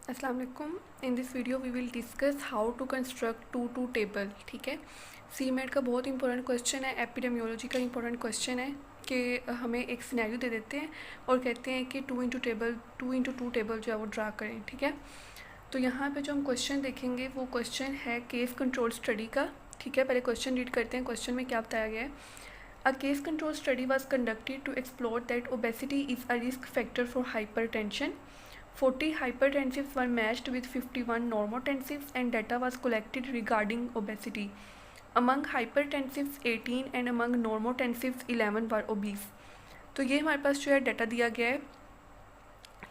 अस्सलाम वालेकुम। In this video we will discuss how to construct 2-2 table. ठीक है, सीमेट का बहुत इंपॉर्टेंट क्वेश्चन है, एपिडेमियोलॉजी का इंपॉर्टेंट क्वेश्चन है कि हमें एक सिनेरियो दे देते हैं और कहते हैं कि 2 इंटू 2 टेबल जो है वो ड्रा करें। ठीक है, तो यहाँ पे जो हम क्वेश्चन देखेंगे वो क्वेश्चन है केस कंट्रोल स्टडी का। ठीक है, पहले क्वेश्चन रीड करते हैं। क्वेश्चन में क्या बताया गया है? A case control study was conducted to explore that obesity is a risk factor for hypertension. 40 hypertensives were matched with 51 normotensives and data was collected regarding obesity. Among hypertensives 18 and among normotensives 11 were obese. तो ये हमारे पास जो है data दिया गया है।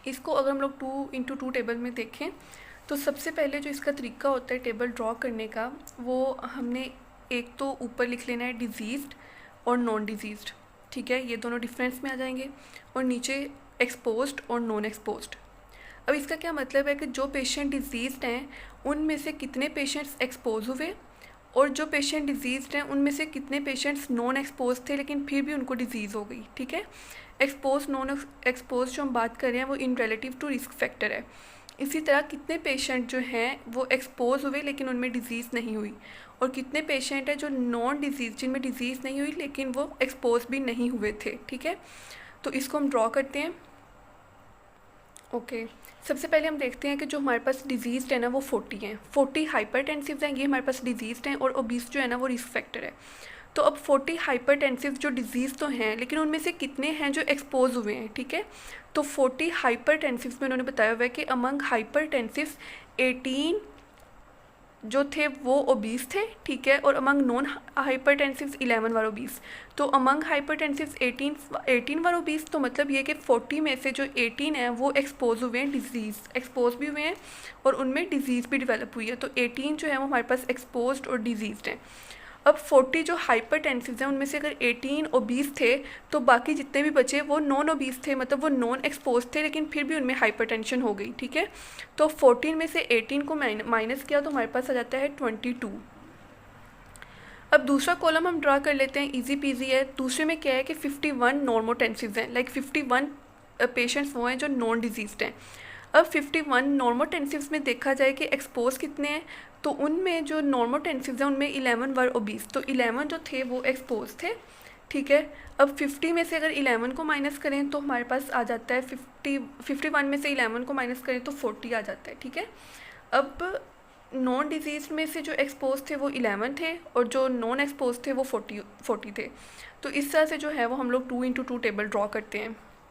इसको अगर हम लोग 2 इंटू 2 टेबल में देखें तो सबसे पहले जो इसका तरीका होता है टेबल ड्रॉ करने का, वो हमने एक तो ऊपर लिख लेना है डिजीज़्ड और नॉन डिजीज़्ड। ठीक है, ये दोनों डिफरेंस में आ जाएंगे, और नीचे एक्सपोज्ड और नॉन एक्सपोज्ड। अब इसका क्या मतलब है कि जो पेशेंट डिजीज़्ड हैं उनमें से कितने पेशेंट्स एक्सपोज हुए, और जो पेशेंट डिजीज़्ड हैं उनमें से कितने पेशेंट्स नॉन एक्सपोज थे लेकिन फिर भी उनको डिजीज़ हो गई। ठीक है, एक्सपोज नॉन एक्सपोज जो हम बात कर रहे हैं वो इन रिलेटिव टू रिस्क फैक्टर है। इसी तरह कितने पेशेंट जो हैं वो एक्सपोज हुए लेकिन उनमें डिजीज़ नहीं हुई, और कितने पेशेंट हैं जो नॉन डिजीज़ जिनमें डिजीज़ नहीं हुई लेकिन वो एक्सपोज भी नहीं हुए थे। ठीक है, तो इसको हम ड्रॉ करते हैं। ओके, सबसे पहले हम देखते हैं कि जो हमारे पास डिजीज़्ड है ना वो 40 हैं। 40 हाइपरटेंसिव हैं, ये हमारे पास डिजीज़्ड हैं, और ओबीस जो है ना वो रिस्क फैक्टर है। तो अब 40 हाइपरटेंसिव जो डिजीज़ तो हैं लेकिन उनमें से कितने हैं जो एक्सपोज हुए हैं। ठीक है, तो 40 हाइपरटेंसिव में उन्होंने बताया हुआ है कि अमंग हाइपरटेंसिव 18 जो थे वो ओबीस थे। ठीक है, और अमंग नॉन हाइपरटेंसिव 11 वर ओबीस। तो अमंग हाइपरटेंसिव 18 वर ओबीस, तो मतलब ये कि 40 में से जो 18 हैं वो एक्सपोज हुए हैं, डिजीज़ एक्सपोज भी हुए हैं और उनमें डिजीज़ भी डेवलप हुई है। तो 18 जो है वो हमारे पास एक्सपोज्ड और डिजीज़्ड हैं। अब 40 जो हाइपरटेंसिव हैं उनमें से अगर 18 ओबीस थे तो बाकी जितने भी बचे वो नॉन ओबीस थे, मतलब वो नॉन एक्सपोज थे लेकिन फिर भी उनमें हाइपरटेंशन हो गई। ठीक है, तो 14 में से 18 को माइनस किया तो हमारे पास आ जाता है 22। अब दूसरा कॉलम हम ड्रा कर लेते हैं, इजी पीजी है। दूसरे में क्या है कि 51 नॉर्मोटेंसिव हैं, लाइक 51 पेशेंट्स वो हैं जो नॉन डिजीज़्ड हैं। अब 51 नॉर्मोटेंसिव्स में देखा जाए कि एक्सपोज कितने हैं, तो उनमें जो नॉर्मोटेंसिव्स हैं उनमें 11 वर ओबीस, तो 11 जो थे वो एक्सपोज थे। ठीक है, अब 50 में से अगर 11 को माइनस करें तो हमारे पास आ जाता है 51 में से 11 को माइनस करें तो 40 आ जाता है। ठीक है, अब नॉन डिजीज़ में से जो एक्सपोज थे वो 11 थे और जो नॉन एक्सपोज थे वो 40 थे। तो इस तरह से जो है वो हम लोग 2 इंटू 2 टेबल ड्रॉ करते हैं।